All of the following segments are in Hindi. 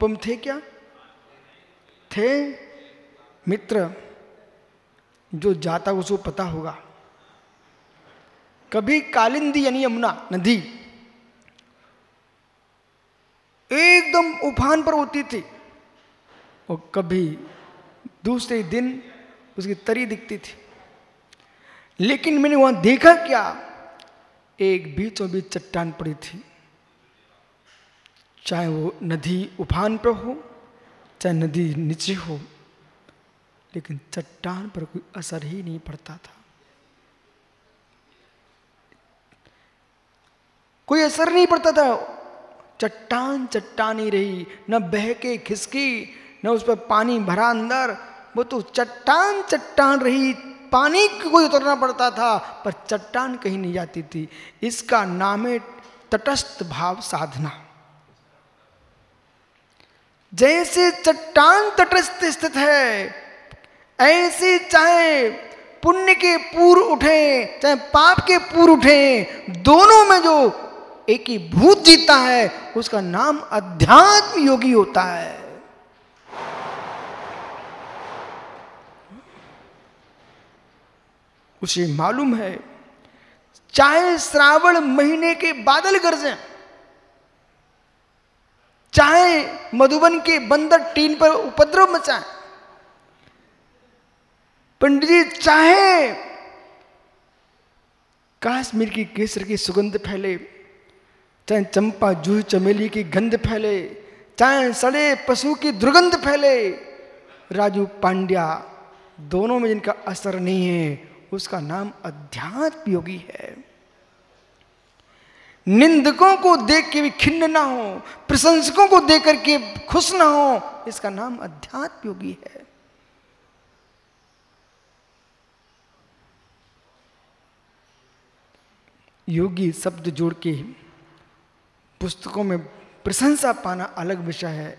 अनुपम थे क्या? थे मित्र। जो जाता उसको पता होगा। कभी कालिंदी यानी यमुना नदी एकदम उफान पर होती थी और कभी दूसरे दिन उसकी तरी दिखती थी। लेकिन मैंने वहां देखा क्या, एक बीचों बीच चट्टान पड़ी थी। चाहे वो नदी उफान पर हो, चाहे नदी नीचे हो, लेकिन चट्टान पर कोई असर ही नहीं पड़ता था। कोई असर नहीं पड़ता था। चट्टान चट्टान ही रही, न बह के खिसकी, न उस पर पानी भरा अंदर। वो तो चट्टान चट्टान रही। पानी को उतरना पड़ता था पर चट्टान कहीं नहीं जाती थी। इसका नाम है तटस्थ भाव साधना। जैसे चट्टान तटस्थ स्थित है, ऐसे चाहे पुण्य के पूर उठे चाहे पाप के पूर उठे, दोनों में जो एक ही भूत जीता है उसका नाम अध्यात्म योगी होता है। उसे मालूम है चाहे श्रावण महीने के बादल गरजें, चाहे मधुबन के बंदर टीन पर उपद्रव मचाएं, पंडित जी चाहे काश्मीर की केसर की सुगंध फैले, चाहे चंपा जूही चमेली की गंध फैले, चाहे सड़े पशु की दुर्गंध फैले, राजू पांड्या दोनों में जिनका असर नहीं है उसका नाम अध्यात्म योगी है। निंदकों को देख के भी खिन्न ना हो, प्रशंसकों को देख करके खुश ना हो, इसका नाम अध्यात्म योगी है। योगी शब्द जोड़ के पुस्तकों में प्रशंसा पाना अलग विषय है,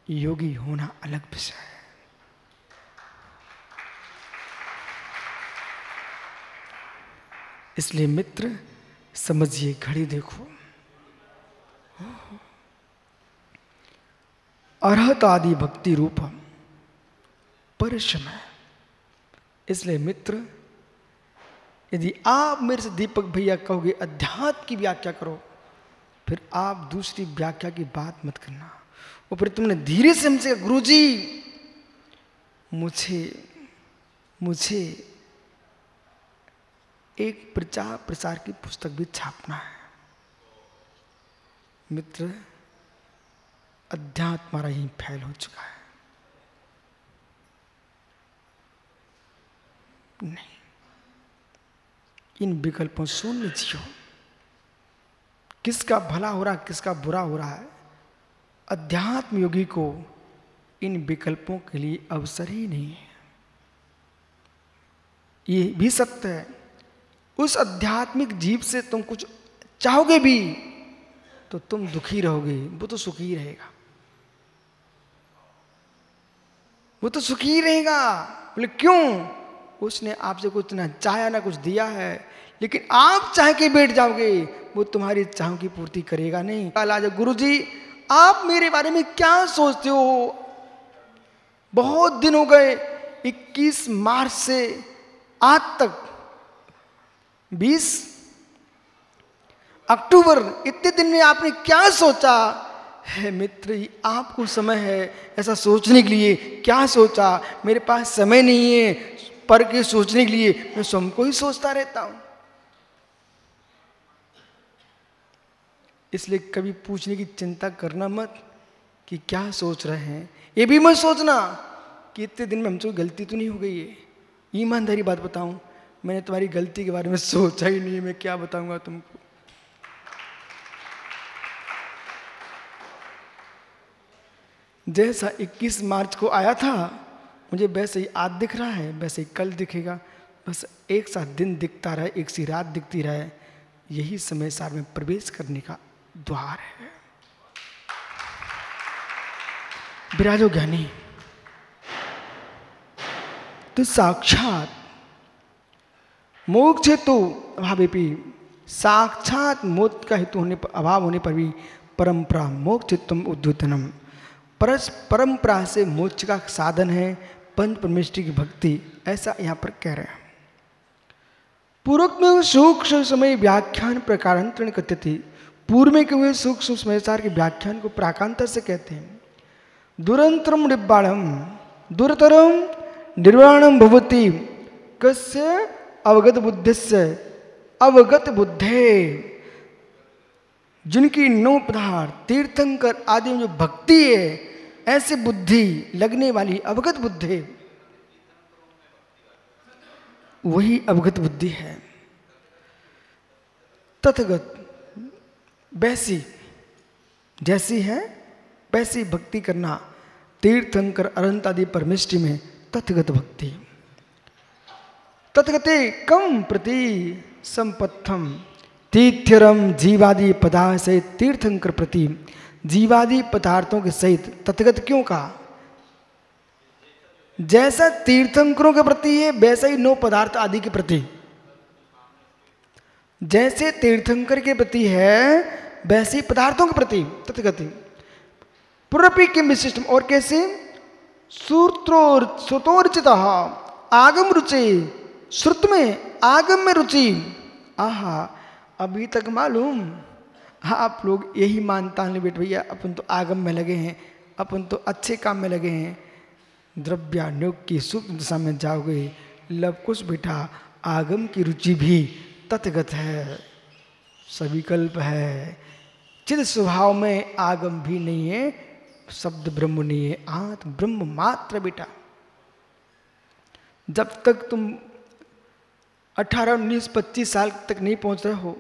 योगी होना अलग विषय है। इसलिए मित्र समझिए, घड़ी देखो, अरहत आदि भक्ति रूप परिश्रम। इसलिए मित्र यदि आप मेरे से दीपक भैया कहोगे अध्यात्म की व्याख्या करो, फिर आप दूसरी व्याख्या की बात मत करना। और फिर तुमने धीरे से हमसे कहा गुरुजी मुझे एक प्रचार प्रसार की पुस्तक भी छापना है। मित्र अध्यात्म हमारा ही फैल हो चुका है। नहीं, इन विकल्पों सुन लीजिए, किसका भला हो रहा है किसका बुरा हो रहा है। अध्यात्म योगी को इन विकल्पों के लिए अवसर ही नहीं है। ये भी सत्य है, उस आध्यात्मिक जीव से तुम कुछ चाहोगे भी तो तुम दुखी रहोगे, वो तो सुखी रहेगा, वो तो सुखी रहेगा। बोले क्यों? उसने आपसे कुछ ना चाहा ना कुछ दिया है, लेकिन आप चाह के बैठ जाओगे, वो तुम्हारी चाहों की पूर्ति करेगा नहीं। कल आज गुरुजी आप मेरे बारे में क्या सोचते हो? बहुत दिन हो गए, 21 मार्च से आज तक 20 अक्टूबर, इतने दिन में आपने क्या सोचा है? मित्र आपको समय है ऐसा सोचने के लिए, क्या सोचा? मेरे पास समय नहीं है पर के सोचने के लिए, मैं स्वयं को ही सोचता रहता हूं। इसलिए कभी पूछने की चिंता करना मत कि क्या सोच रहे हैं। ये भी मत सोचना कि इतने दिन में हमसे गलती तो नहीं हो गई है। ईमानदारी बात बताऊं, मैंने तुम्हारी गलती के बारे में सोचा ही नहीं है, मैं क्या बताऊंगा तुमको। जैसा 21 मार्च को आया था मुझे वैसे ही आज दिख रहा है, वैसे ही कल दिखेगा। बस एक साथ दिन दिखता रहे, एक सी रात दिखती रहे, यही समय सार में प्रवेश करने का द्वार है। विराजो ज्ञानी तो साक्षात मोक्ष हेतु अभावेपि, साक्षात मोक्ष का हेतु होने पर, अभाव होने पर भी परंपरा मोक्ष हेतु उद्युतनम, परंपरा से मोक्ष का साधन है पंच परमेष्टि की भक्ति, ऐसा यहाँ पर कह रहे हैं। पूर्वोक्त में सूक्ष्म समय व्याख्यान प्रकारांतरण कथ्यते, पूर्व में के हुए सूक्ष्म समयसार के व्याख्यान को प्राकांतर से कहते हैं। दुरंतरम निर्वाणम, दुरतरम निर्वाणम भवति कस्य अवगत बुद्धिस्य, अवगत बुद्धे, जिनकी 9 पदार्थ तीर्थंकर आदि में जो भक्ति है, ऐसे बुद्धि लगने वाली अवगत बुद्धि, वही अवगत बुद्धि है। तथगत, वैसी, जैसी है वैसी भक्ति करना, तीर्थंकर अनंत आदि परमेष्टि में तथगत भक्ति। तथगते कम प्रति संपत्थम तीर्थरम जीवादि पदार्थ सहित तीर्थंकर प्रति, जीवादि पदार्थों के सहित तथगत क्यों कहा? जैसा तीर्थंकरों के प्रति है वैसा ही 9 पदार्थ आदि के प्रति, जैसे तीर्थंकर के प्रति है वैसे ही पदार्थों के प्रति तथगति। पुरपि किम विशिष्टम, और कैसे? श्रुतोर्चित आगम रुचि, श्रुत में आगम में रुचि। आहा, अभी तक मालूम आप लोग यही मानता है बेटे भैया, अपन तो आगम में लगे हैं, अपन तो अच्छे काम में लगे हैं। द्रव्यानुग की सूक्ष्म दिशा में जाओगे, लव कुछ बेटा आगम की रुचि भी तथगत है, सविकल्प है। चिद स्वभाव में आगम भी नहीं है, शब्द ब्रह्म नहीं है, आत्म ब्रह्म मात्र बेटा। जब तक तुम 18, 19, 25 साल तक नहीं पहुंच रहे हो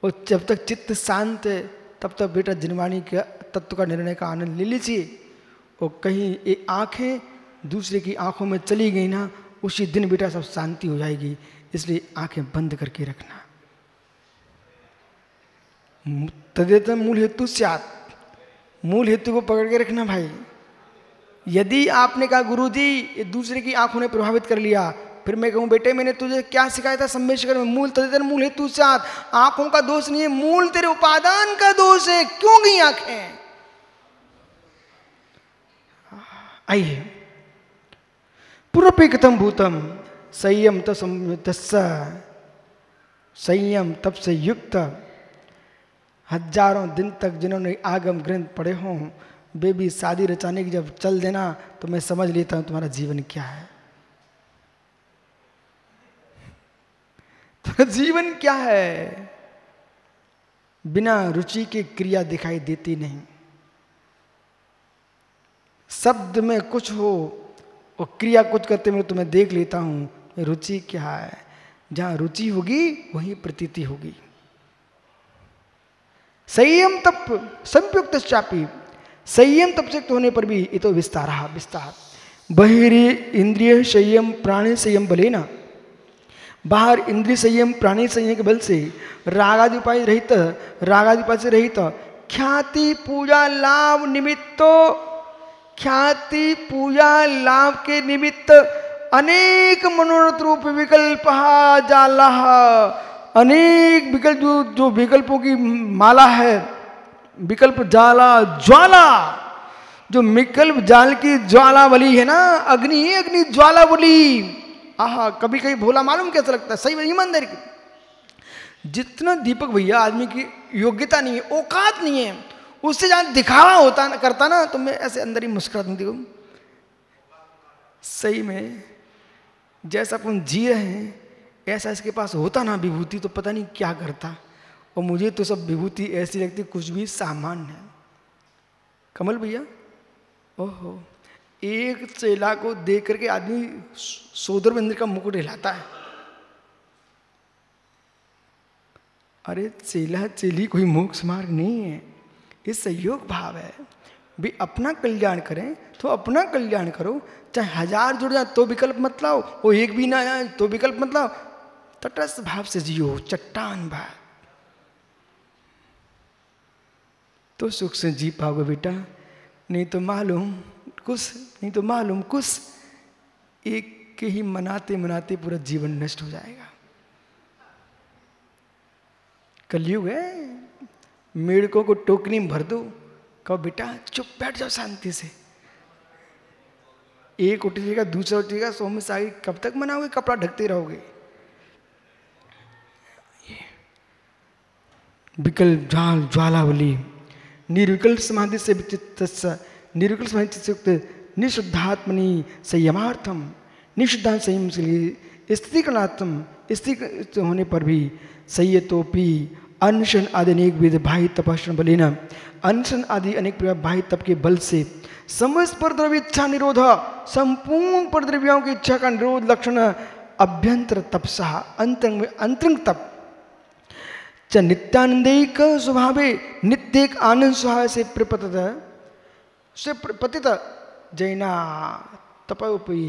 और जब तक चित्त शांत है तब तक बेटा जिनवाणी के तत्व का निर्णय का आनंद ले लीजिए। और कहीं ये आंखें दूसरे की आंखों में चली गई ना, उसी दिन बेटा सब शांति हो जाएगी। इसलिए आंखें बंद करके रखना। तदेतम मूल हेतु स्यात्, मूल हेतु को पकड़ के रखना भाई। यदि आपने कहा गुरुजी ये दूसरे की आंखों ने प्रभावित कर लिया, फिर मैं कहूं बेटे मैंने तुझे क्या सिखाया था सम्मेशकर में, मूल तदेतम मूल हेतु स्यात्, आंखों का दोष नहीं है, मूल तेरे उपादान का दोष है। क्यों गई आंखें? आइए, पूर्वपि कथम भूतम संयम तप संयुक्त, संयम तप से युक्त हजारों दिन तक जिन्होंने आगम ग्रंथ पढ़े हों, वे भी शादी रचाने की जब चल देना तो मैं समझ लेता हूं तुम्हारा जीवन क्या है। तुम्हारा जीवन क्या है? बिना रुचि के क्रिया दिखाई देती नहीं। शब्द में कुछ हो और क्रिया कुछ करते मैं तुम्हें देख लेता हूं। रुचि क्या है? जहां रुचि होगी वहीं प्रतीति होगी। संयम तप संयुक्त चापी, संयम तप से होने पर भी ये तो विस्तार विस्तार। बहिरी इंद्रिय संयम प्राणी संयम बले ना, बाहर इंद्रिय संयम प्राणी संयम के बल से रागादि उपाय रहित, रागादि उपाय से रहित, ख्याति पूजा लाभ निमित्तो, ख्याति पूजा लाभ के निमित्त अनेक मनोरथ रूप विकल्प जाला, अनेक विकल्प जो विकल्पों की माला है, विकल्प जाला ज्वाला, जो विकल्प जाल की ज्वाला बली है ना, अग्नि ही अग्नि ज्वाला बली। आहा, कभी कभी भोला मालूम कैसा लगता है? सही ईमानदारी की जितना दीपक भैया आदमी की योग्यता नहीं है, औकात नहीं है, उससे जहां दिखावा होता करता ना तो मैं ऐसे अंदर ही मुस्कुराता हूं। देखो सही में जैसा अपन जी रहे हैं ऐसा इसके पास होता ना विभूति तो पता नहीं क्या करता। और मुझे तो सब विभूति ऐसी लगती कुछ भी सामान्य है। कमल भैया, ओहो, एक चेला को देख करके आदमी सोदर मंदिर का मुकुट हिलाता है। अरे चेला चेली कोई मोक्ष मार्ग नहीं है, ये सहयोग भाव है। भी अपना कल्याण करें तो अपना कल्याण करो, चाहे 1000 जुड़ जाए तो विकल्प मत लाओ, वो एक भी ना आए तो विकल्प मत लाओ। तटस्थ भाव से जियो, चट्टान भाव, तो सुख से जी पाओगे बेटा। नहीं तो मालूम कुछ एक के ही मनाते मनाते पूरा जीवन नष्ट हो जाएगा। कलयुग है, मेढकों को टोकरी में भर दो, कहो बेटा चुप बैठ जाओ शांति से। एक उठेगा दूसरा उठेगा, सो में सारी कब तक मनाओगे, कपड़ा ढकते रहोगे। विकल्प ज्वालावली निर्विकल्प समाधि से निर्विकल्प समाधि से युक्त निशुद्धात्मनि संयमार्थम, निशुद्धात्म संयम के लिए स्थितिकरणार्थम, स्थिति होने पर भी संयतोपि अनशन आदि अनेक विध बाह्य तपस्या बलेन, अनशन आदि अनेक प्रकार बाह्य तप के बल से समस्त परद्रव्य इच्छा निरोध, संपूर्ण परद्रव्यों की इच्छा का निरोध लक्षण अभ्यंतर तपसा अंतरंग तप च नित्यानंदिक स्वभावे नित्य आनंद स्वभाव से पतित जैना तपोपि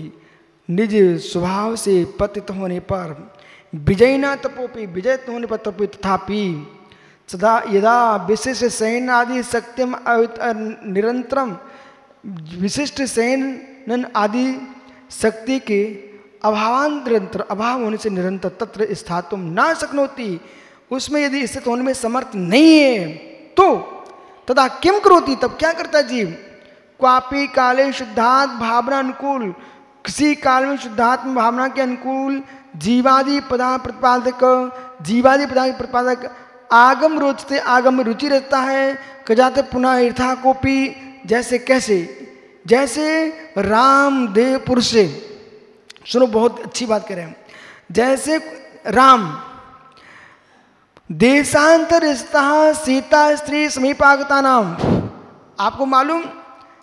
निज स्वभाव से पतित होने पर विजयना तपोपि विजय होने पर तपो तथापि सदा यदा विशिष्ट सैन आदि सत्यम निरंतरम विशिष्ट सैन आदि शक्ति के अभावांतरंतर अभाव होने से निरंतर तत्र स्थातुम ना शक्नोति, उसमें यदि स्थित होने में समर्थ नहीं है तो तथा किम करोति, तब क्या करता है जीव। क्वापि काले शुद्धात्म भावना अनुकूल, किसी काल में शुद्धात्म भावना के अनुकूल जीवादि पदार्थ प्रतिपादक आगम रोचते, आगम में रुचि रहता है। कजाते पुनः ईर्था कोपी, जैसे कैसे, जैसे राम देव पुरुष से, सुनो बहुत अच्छी बात कह रहे हैं, जैसे राम देशांतर सीता स्त्री समीपागता नाम। आपको मालूम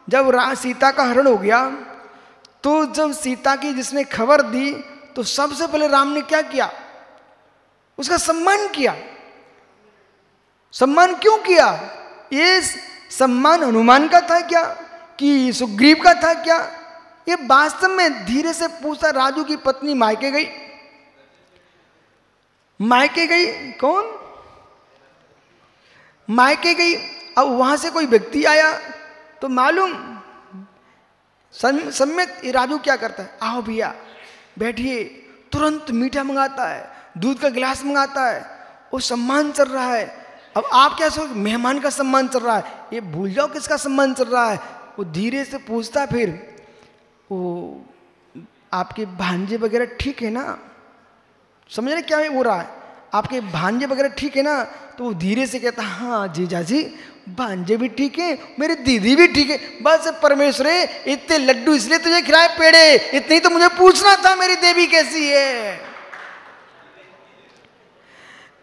जब सीता का हरण हो गया तो जब सीता की जिसने खबर दी तो सबसे पहले राम ने क्या किया, उसका सम्मान किया। सम्मान क्यों किया? ये सम्मान हनुमान का था क्या कि सुग्रीव का था क्या? ये वास्तव में धीरे से पूछा। राजू की पत्नी मायके गई, मायके गई, कौन मायके गई। अब वहां से कोई व्यक्ति आया तो मालूम सम्यक राजू क्या करता है, आओ भैया बैठिए, तुरंत मीठा मंगाता है, दूध का गिलास मंगाता है, वो सम्मान चल रहा है। अब आप क्या सोच, मेहमान का सम्मान चल रहा है, ये भूल जाओ किसका सम्मान चल रहा है। वो धीरे से पूछता, फिर वो आपके भांजे वगैरह ठीक है ना, समझ रहे क्या हो रहा है, आपके भांजे वगैरह ठीक है ना। तो वो धीरे से कहता, हाँ जीजा जी भांजे भी ठीक है, मेरी दीदी भी ठीक है। बस परमेश्वर इतने लड्डू इसलिए तुझे खिलाए, पेड़े इतनी तो मुझे पूछना था मेरी देवी कैसी है।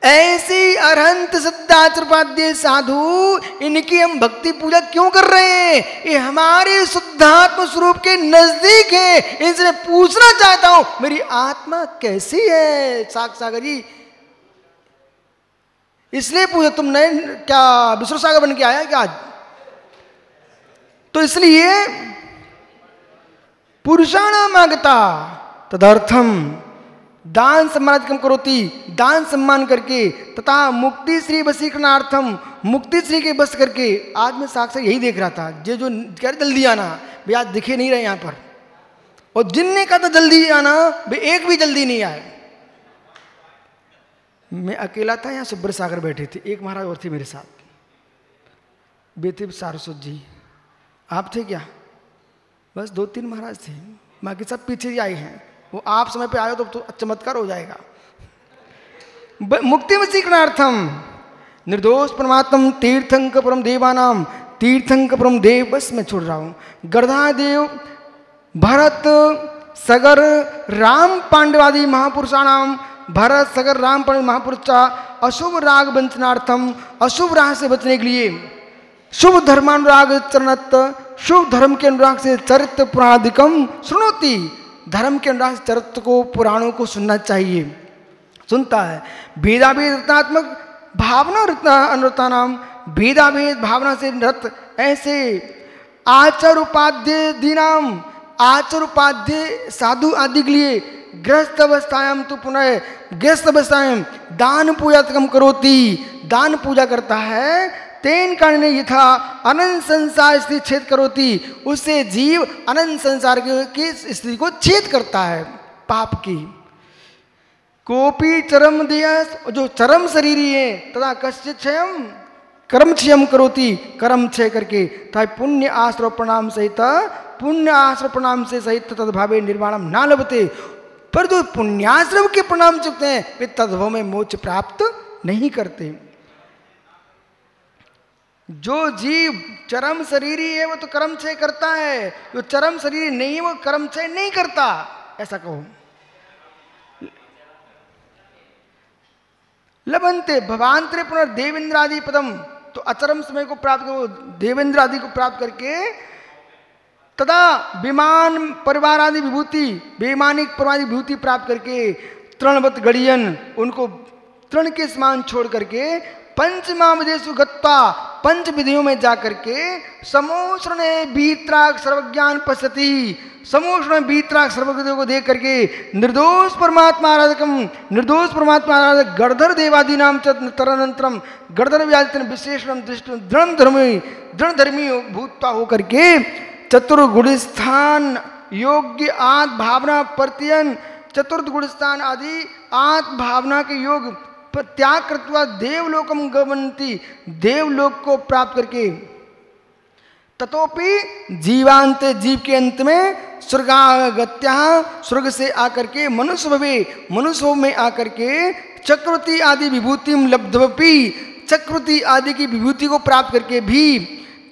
ऐसी अरहंत सिद्धाचरपाद्य साधु, इनकी हम भक्ति पूजा क्यों कर रहे हैं? ये हमारे शुद्धात्म स्वरूप के नजदीक है। इनसे मैं पूछना चाहता हूं मेरी आत्मा कैसी है। सागर जी इसलिए पूछे, तुम नए क्या विष्णु सागर बन के आया क्या आज? तो इसलिए पुरुषाणाम आगता तदर्थम दान सम्मानादिकम करोति, दान सम्मान करके तथा मुक्ति श्री वशीकरणार्थम, मुक्ति श्री के बस करके। आज मैं साक्षात यही देख रहा था, जो कह रहे जल्दी आना, वे आज दिखे नहीं रहे यहाँ पर, और जिनने कहा था जल्दी आना वे एक भी जल्दी नहीं आए। मैं अकेला था, यहाँ सुब्र सागर बैठे थे, एक महाराज और थे मेरे साथ, बेतिब सारस्वत जी। आप थे क्या? बस 2-3 महाराज थे, बाकी सब पीछे ही आए हैं। वो आप समय पे आए तो चमत्कार हो जाएगा। मुक्ति वशीकरणार्थम निर्दोष परमात्म तीर्थंक परम देवानाम, तीर्थंक परम देव, बस मैं छोड़ रहा हूँ। गर्धादेव भरत सगर राम पांडवादि महापुरुषाणाम, भरत सगर राम पांडव महापुरुषा अशुभ राग वंचनार्थम, अशुभ राग से बचने के लिए शुभ धर्मानुराग चरणत, शुभ धर्म के अनुराग से चरित्र पुराणादिकम सुनोति, धर्म के अनुराग से चरित्र को पुराणों को सुनना चाहिए, सुनता है। भेदाभेद रत्नात्मक भावना अनुरता नाम, भेदाभेद भावना से रत, ऐसे आचार उपाध्य दीनाम, आचार उपाध्य साधु आदि के लिए गृहस्थ अवस्थायाम तो पुनः गृहस्थ अवस्थायाम दान पूजा कम करोति, दान पूजा करता है। तेन कारण यथा अनंत संसार स्थिति छेद करोति, उससे जीव अनंत संसार की स्थिति को छेद करता है पाप की। कोपी चरम दिया, जो चरम शरीरी है, तथा कश्चित क्षयम कर्म क्षयम करोति, कर्म क्षय करके तथा पुण्य आश्रव प्रणाम सहित, पुण्य आश्रव प्रणाम से सहित तद्भावे निर्वाणम ना लभते। पर जो पुण्याश्रम के प्रणाम चुकते हैं वे तद्भव में मोक्ष प्राप्त नहीं करते। जो जीव चरम शरीरी है वो तो कर्म क्षय करता है, जो चरम शरीरी नहीं है वो कर्म क्षय नहीं करता, ऐसा कहो। लभन्ते भवांतरे पुनर्देवेंद्र आदि पदम, तो अचरम समय को प्राप्त करो, देवेंद्र आदि को प्राप्त करके तदा विमान परिवार आदि विभूति, बेमानिक परिवार विभूति प्राप्त करके तृणवत गड़ियन, उनको तृण के समान छोड़ करके पंचमावेदेषु गत्वा, पंच विधियों में जाकर के समोष्णे बीत्राग सर्वज्ञान पश्यति, समोष्ण बीत्राग सर्वज्ञों को देख करके निर्दोष परमात्मा आराधकम, निर्दोष परमात्मा आराधक गणधर देवादि नाम तरनंतरम गणधर व्याधितन विशेषण दृष्ट दृढ़ धर्मी भूतवा होकर के चतुर्गुणस्थान योग्य आत्म भावना प्रतियन, चतुर्थ गुणस्थान आदि आत्म भावना के योग त्याग कृत्वा देवलोकम गमन्ति, देवलोक को प्राप्त करके ततोपि जीवांत, जीव के अंत में स्वर्गागत्या, स्वर्ग से आकर के मनुष्य में आकर के चक्रवर्ती आदि विभूति लब्धवपि, चक्रवर्ती आदि की विभूति को प्राप्त करके भी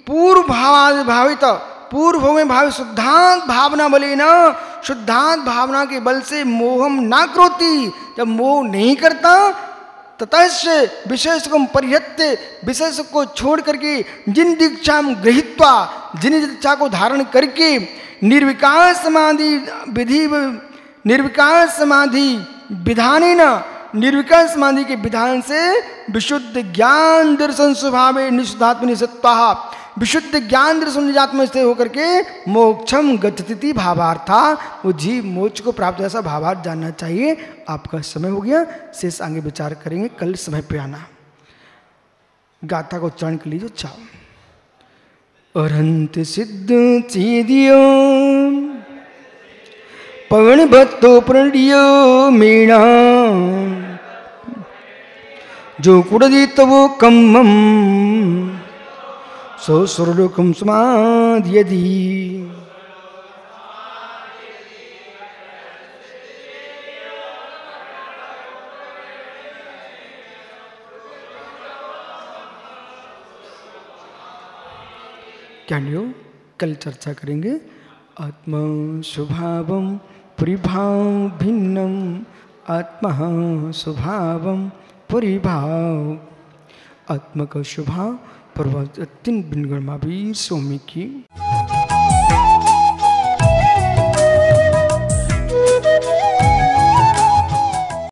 पूर्व भावित, पूर्व में भावित शुद्धांत भावना बले न, शुद्धांत भावना के बल से मोहम ना करोति, जब मोह नहीं करता ततश्च विशेष को परिहत्य, विशेष को छोड़ करके जिन दीक्षा गृहीत्वा, जिन दीक्षा को धारण करके निर्विकार समाधि विधि, निर्विकार समाधि विधाने न, निर्विकार समाधि के विधान से विशुद्ध ज्ञान दर्शन स्वभावे निषुद्धात्मनि सत्ता, विशुद्ध ज्ञान दर्शन निजात्म स्थित होकर के मोक्षम गच्छति भावार्था, वो जीव मोक्ष को प्राप्त, ऐसा भावार्थ जानना चाहिए। आपका समय हो गया, शेष आगे विचार करेंगे कल समय पे आना। गाथा को उच्चारण कर लीजिए। चाओ अरंत सिद्ध चीदियो पवन भत्तो प्रणियो मीणा, जो कुड़दित वो कम्मम सो सुरलोकम समाधि। क्या कल चर्चा करेंगे। आत्मा स्वभावम परिभाव भिन्नम, आत्मा स्वभावम परिभाव, आत्मा का स्वभाव प्रभाव 3 बिन गणमा भी स्वामी की।